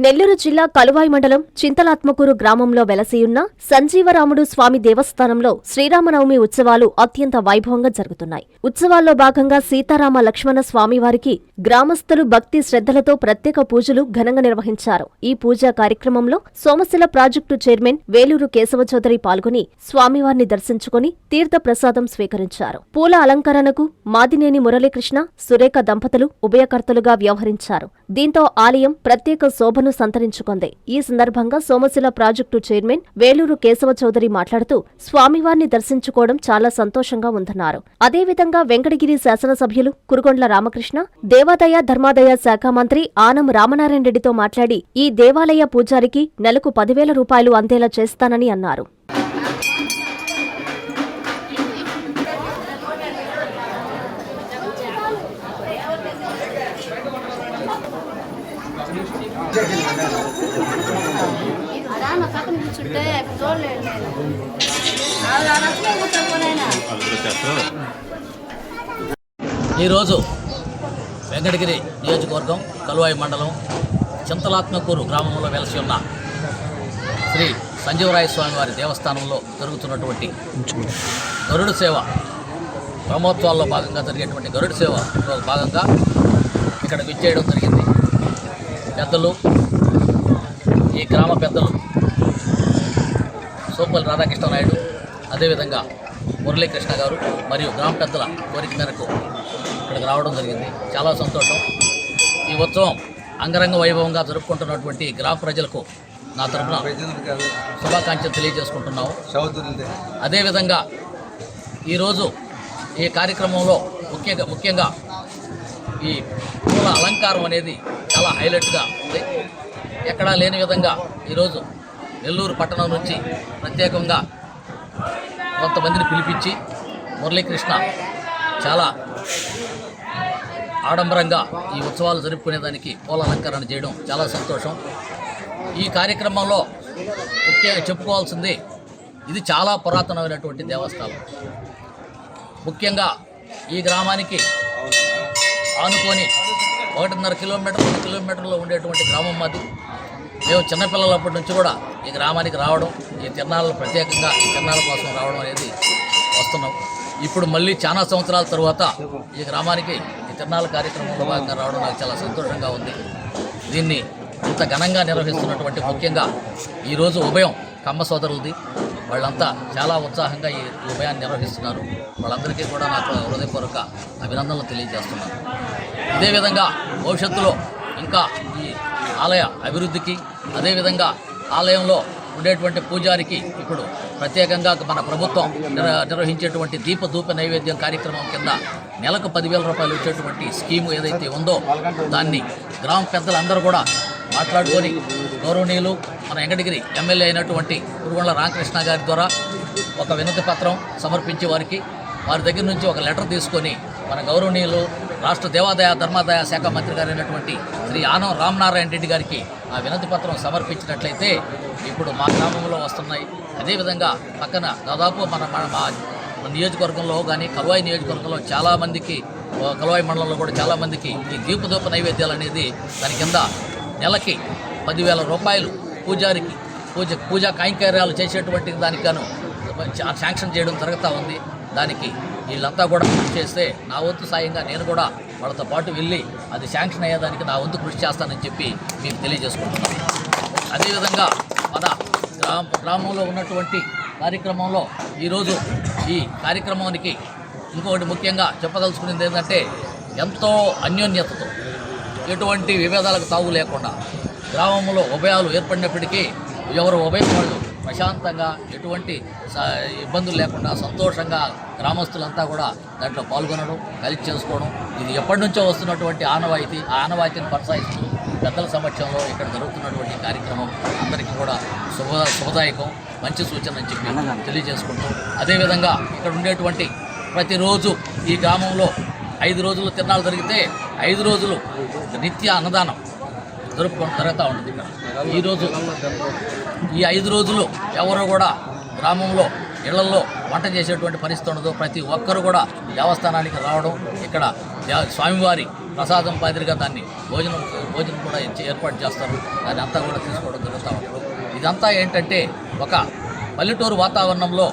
నెల్లూరు జిల్లా కలువాయి మండలం చింతలాత్మకూరు గ్రామంలో వెలసియున్న సంజీవరాముడు స్వామి దేవస్థానంలో శ్రీరామనవమి ఉత్సవాలు అత్యంత వైభవంగా జరుగుతున్నాయి. ఉత్సవాల్లో భాగంగా సీతారామ లక్ష్మణ స్వామివారికి గ్రామస్తులు భక్తి శ్రద్ధలతో ప్రత్యేక పూజలు ఘనంగా నిర్వహించారు. ఈ పూజా కార్యక్రమంలో సోమశిల ప్రాజెక్టు చైర్మన్ వేలూరు కేశవచౌదరి పాల్గొని స్వామివారిని దర్శించుకుని తీర్థ ప్రసాదం స్వీకరించారు. పూల అలంకరణకు మాదినేని మురళీకృష్ణ, సురేఖ దంపతులు ఉభయకర్తలుగా వ్యవహరించారు. దీంతో ఆలయం ప్రత్యేక శోభను సంతరించుకుంది. ఈ సందర్భంగా సోమశిల ప్రాజెక్టు చైర్మన్ వేలూరు కేశవచౌదరి మాట్లాడుతూ స్వామివారిని దర్శించుకోవడం చాలా సంతోషంగా ఉందన్నారు. అదేవిధంగా వెంకటగిరి శాసనసభ్యులు కురుగొండ్ల రామకృష్ణ, దేవాదాయ ధర్మాదాయ శాఖ మంత్రి ఆనం రామనారాయణ రెడ్డితో మాట్లాడి ఈ దేవాలయ పూజారికి నెలకు 10,000 రూపాయలు అందేలా చేస్తానని అన్నారు. ఈరోజు వెంకటగిరి నియోజకవర్గం కలువాయి మండలం చింతలాత్మకూరు గ్రామంలో వెలసి ఉన్న శ్రీ సంజీవరాయ స్వామి వారి దేవస్థానంలో జరుగుతున్నటువంటి గరుడ సేవ బ్రహ్మోత్సవాల్లో భాగంగా జరిగేటువంటి గరుడ సేవలో భాగంగా ఇక్కడ విచ్చేయడం జరిగింది. పెద్దలు, ఈ గ్రామ పెద్దలు సోపల్లి రాధాకృష్ణ నాయుడు, అదేవిధంగా మురళీకృష్ణ గారు మరియు గ్రామ పెద్దల కోరిక మేరకు ఇక్కడికి రావడం జరిగింది. చాలా సంతోషం. ఈ ఉత్సవం అంగరంగ వైభవంగా జరుపుకుంటున్నటువంటి గ్రామ ప్రజలకు నా తరఫున శుభాకాంక్షలు తెలియజేసుకుంటున్నాము. అదేవిధంగా ఈరోజు ఈ కార్యక్రమంలో ముఖ్యంగా ఈ పూల అలంకారం అనేది చాలా హైలైట్గా ఉంది. ఎక్కడా లేని విధంగా ఈరోజు నెల్లూరు పట్టణం నుంచి ప్రత్యేకంగా కొంతమందిని పిలిపించి మురళీకృష్ణ చాలా ఆడంబరంగా ఈ ఉత్సవాలు జరుపుకునేదానికి పూల అలంకరణ చేయడం చాలా సంతోషం. ఈ కార్యక్రమంలో ముఖ్యంగా చెప్పుకోవాల్సింది, ఇది చాలా పురాతనమైనటువంటి దేవస్థానం. ముఖ్యంగా ఈ గ్రామానికి ఆనుకొని 1.5 కిలోమీటర్ 2 కిలోమీటర్లో ఉండేటువంటి గ్రామం మాది. మేము చిన్నపిల్లలప్పటి నుంచి కూడా ఈ గ్రామానికి రావడం, ఈ తిరణాలు ప్రత్యేకంగా ఈ తిరణాల కోసం రావడం అనేది వస్తున్నాం. ఇప్పుడు మళ్ళీ చాలా సంవత్సరాల తర్వాత ఈ గ్రామానికి ఈ తిరణాల కార్యక్రమంలో భాగంగా రావడం నాకు చాలా సంతోషంగా ఉంది. దీన్ని ఇంత ఘనంగా నిర్వహిస్తున్నటువంటి ముఖ్యంగా ఈరోజు ఉభయం కమ్మ సోదరులది. వాళ్ళంతా చాలా ఉత్సాహంగా ఈ ఉభయాన్ని నిర్వహిస్తున్నారు. వాళ్ళందరికీ కూడా నాకు హృదయపూర్వక అభినందనలు తెలియజేస్తున్నాను. ఇదేవిధంగా భవిష్యత్తులో ఇంకా ఈ ఆలయ అభివృద్ధికి, అదేవిధంగా ఆలయంలో ఉండేటువంటి పూజారికి ఇప్పుడు ప్రత్యేకంగా మన ప్రభుత్వం నిర్వహించేటువంటి దీపధూప నైవేద్యం కార్యక్రమం కింద నెలకు 10,000 రూపాయలు వచ్చేటువంటి స్కీము ఏదైతే ఉందో దాన్ని గ్రామ పెద్దలందరూ కూడా మాట్లాడుకొని గౌరవనీయులు మన వెంకటగిరి ఎమ్మెల్యే అయినటువంటి కురుగొండ్ల రామకృష్ణ గారి ద్వారా ఒక వినతి పత్రం సమర్పించి వారి దగ్గర నుంచి ఒక లెటర్ తీసుకొని మన గౌరవనీయులు రాష్ట్ర దేవాదాయ ధర్మాదాయ శాఖ మంత్రి గారు అయినటువంటి శ్రీ ఆనం రామనారాయణ రెడ్డి గారికి ఆ వినతి పత్రం సమర్పించినట్లయితే ఇప్పుడు మా గ్రామంలో వస్తున్నాయి. అదేవిధంగా పక్కన దాదాపు మా నియోజకవర్గంలో కానీ కలువాయి నియోజకవర్గంలో చాలామందికి, కలువాయి మండలంలో కూడా చాలామందికి ఈ దీపధూప నైవేద్యాలు అనేది దాని కింద నెలకి 10,000 రూపాయలు పూజారికి పూజా కైంకర్యాలు చేసేటువంటి దానికి గాను శాంక్షన్ చేయడం జరుగుతూ ఉంది. దానికి వీళ్ళంతా కూడా కృషి చేస్తే నా వంతు సాయంగా నేను కూడా వాళ్ళతో పాటు వెళ్ళి అది శాంక్షన్ అయ్యేదానికి నా వంతు కృషి చేస్తానని చెప్పి మీకు తెలియజేసుకుంటున్నాను. అదేవిధంగా మన గ్రామంలో ఉన్నటువంటి కార్యక్రమంలో ఈరోజు ఈ కార్యక్రమానికి ఇంకొకటి ముఖ్యంగా చెప్పదలుచుకునేది ఏంటంటే, ఎంతో అన్యోన్యతతో ఎటువంటి విభేదాలకు తావు లేకుండా గ్రామంలో ఉభయాలు ఏర్పడినప్పటికీ ఎవరు ఉభయం వాళ్ళు ప్రశాంతంగా ఎటువంటి ఇబ్బందులు లేకుండా సంతోషంగా గ్రామస్తులంతా కూడా దాంట్లో పాల్గొనడం, కలిసి చేసుకోవడం, ఇది ఎప్పటి నుంచో వస్తున్నటువంటి ఆనవాయితీ. ఆ ఆనవాయితీని కొనసాగిస్తూ పెద్దల సమక్షంలో ఇక్కడ జరుగుతున్నటువంటి కార్యక్రమం అందరికీ కూడా శుభదాయకం, మంచి సూచన అని చెప్పి తెలియజేసుకుంటూ, అదేవిధంగా ఇక్కడ ఉండేటువంటి ప్రతిరోజు ఈ గ్రామంలో 5 రోజులు తిరణాలు జరిగితే 5 రోజులు నిత్య అన్నదానం జరుగుతూ ఉంటుంది. ఈరోజు ఈ 5 రోజులు ఎవరు కూడా గ్రామంలో ఇళ్లలో వంట చేసేటువంటి పరిస్థితి ఉండదు. ప్రతి ఒక్కరు కూడా దేవస్థానానికి రావడం, ఇక్కడ స్వామివారి ప్రసాదం మాదిరిగా దాన్ని భోజనం కూడా ఏర్పాటు చేస్తారు. దాన్ని అంతా కూడా తీసుకోవడం జరుగుతూ ఉంటారు. ఇదంతా ఏంటంటే ఒక పల్లెటూరు వాతావరణంలో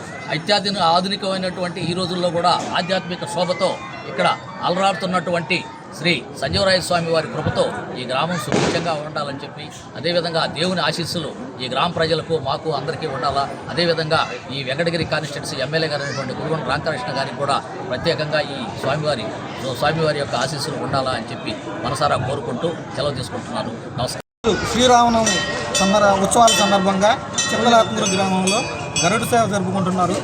ఆధునికమైనటువంటి ఈ రోజుల్లో కూడా ఆధ్యాత్మిక శోభతో ఇక్కడ అలరాడుతున్నటువంటి శ్రీ సంజీవరాయ స్వామి వారి కృపతో ఈ గ్రామం సుభిక్షంగా ఉండాలని చెప్పి, అదేవిధంగా దేవుని ఆశీస్సులు ఈ గ్రామ ప్రజలకు మాకు అందరికీ ఉండాలా. అదేవిధంగా ఈ వెంకటగిరి కాన్స్టిట్యున్సీ ఎమ్మెల్యే గారు అయినటువంటి గురుగొండ రామకృష్ణ గారికి కూడా ప్రత్యేకంగా ఈ స్వామివారి యొక్క ఆశీస్సులు ఉండాలా అని చెప్పి మనసారా కోరుకుంటూ సెలవు తీసుకుంటున్నాను. నమస్కారం. శ్రీరామనవమి ఉత్సవాల సందర్భంగా చింతలాత్మూరు గ్రామంలో గరుడ సేవ జరుపుకుంటున్నారు.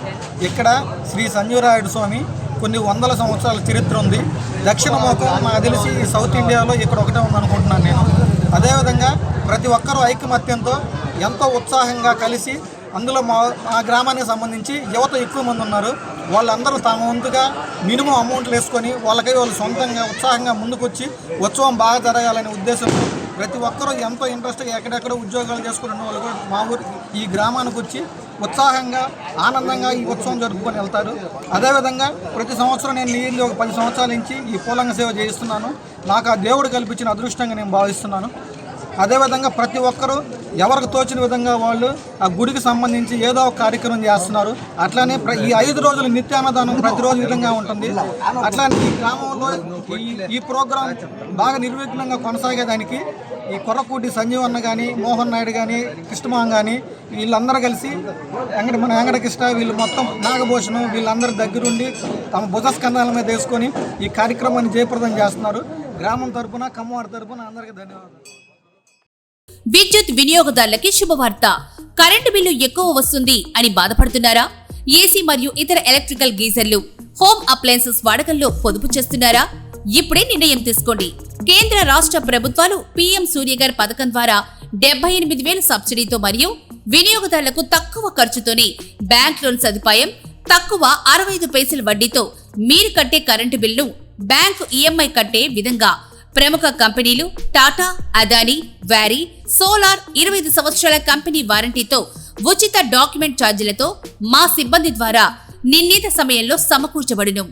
ఇక్కడ శ్రీ సంజీవరాయుడు స్వామి కొన్ని వందల సంవత్సరాల చరిత్ర ఉంది. దక్షిణ ముఖం నాకు తెలిసి సౌత్ ఇండియాలో ఇక్కడ ఒకటే ఉందనుకుంటున్నాను నేను. అదేవిధంగా ప్రతి ఒక్కరూ ఐకమత్యంతో ఎంతో ఉత్సాహంగా కలిసి, అందులో మా గ్రామానికి సంబంధించి యువత ఎక్కువ మంది ఉన్నారు. వాళ్ళందరూ తమ వంతుగా మినిమం అమౌంట్లు వేసుకొని వాళ్ళకై వాళ్ళు సొంతంగా ఉత్సాహంగా ముందుకొచ్చి ఉత్సవం బాగా జరగాలనే ఉద్దేశంతో ప్రతి ఒక్కరూ ఎంతో ఇంట్రెస్ట్గా ఎక్కడెక్కడ ఉద్యోగాలు చేసుకున్న వాళ్ళు కూడా మా ఊరు ఈ గ్రామానికి వచ్చి ఉత్సాహంగా ఆనందంగా ఈ ఉత్సవం జరుపుకొని వెళ్తారు. అదేవిధంగా ప్రతి సంవత్సరం నేను నీళ్ళు ఒక 10 సంవత్సరాల నుంచి ఈ పూలంగ సేవ చేయిస్తున్నాను. నాకు ఆ దేవుడు కల్పించిన అదృష్టంగా నేను భావిస్తున్నాను. అదేవిధంగా ప్రతి ఒక్కరూ ఎవరికి తోచిన విధంగా వాళ్ళు ఆ గుడికి సంబంధించి ఏదో ఒక కార్యక్రమం చేస్తున్నారు. అట్లానే ఈ 5 రోజులు నిత్యాన్నదానం ప్రతిరోజు విధంగా ఉంటుంది. అట్లానే ఈ గ్రామంలో ఈ ప్రోగ్రాం బాగా నిర్విఘ్నంగా కొనసాగేదానికి ఈ కొర్రకూటి సంజీవన్న కానీ, మోహన్ నాయుడు కానీ, కృష్ణమోహన్ కానీ వీళ్ళందరూ కలిసి మన వెంకటకృష్ణ వీళ్ళు మొత్తం నాగభూషణం వీళ్ళందరి దగ్గరుండి తమ భుజస్కంధాల మీద వేసుకొని ఈ కార్యక్రమాన్ని జయప్రదం చేస్తున్నారు. గ్రామం తరపున, కమ్మవారి తరపున అందరికీ ధన్యవాదాలు. విద్యుత్ వినియోగదారులకి శుభవార్త. కరెంటు బిల్లు ఎక్కువ వస్తుంది అని బాధపడుతున్నారా? ఏసీ మరియు ఇతర ఎలక్ట్రికల్ గీజర్లు, హోమ్ అప్లయన్సెస్ వాడకంలో పొదుపు చేస్తున్నారా? ఇప్పుడే నిర్ణయం తీసుకోండి. కేంద్ర రాష్ట్ర ప్రభుత్వాలు పీఎం సూర్యఘర్ పథకం ద్వారా 78,000 సబ్సిడీతో మరియు వినియోగదారులకు తక్కువ ఖర్చుతోనే బ్యాంక్ లోన్ సదుపాయం, తక్కువ 65 పైసల వడ్డీతో మీరు కట్టే కరెంటు బిల్లు బ్యాంకు ఈఎంఐ కట్టే విధంగా ప్రముఖ కంపెనీలు టాటా, అదానీ, వ్యారీ, సోలార్ 25 సంవత్సరాల కంపెనీ వారంటీతో ఉచిత డాక్యుమెంట్ ఛార్జీలతో మా సిబ్బంది ద్వారా నిర్ణీత సమయంలో సమకూర్చబడును.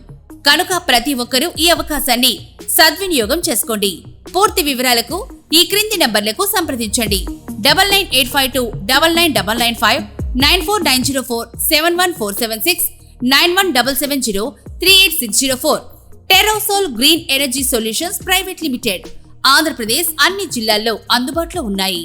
కనుక ప్రతి ఒక్కరూ ఈ అవకాశాన్ని సద్వినియోగం చేసుకోండి. పూర్తి వివరాలకు ఈ క్రింది నంబర్లకు సంప్రదించండి. 9985299995, 9490471476, 9177038604. Terosol green energy solutions private limited. Andhra Pradesh అన్ని జిల్లాల్లో అందుబాటులో ఉన్నాయి.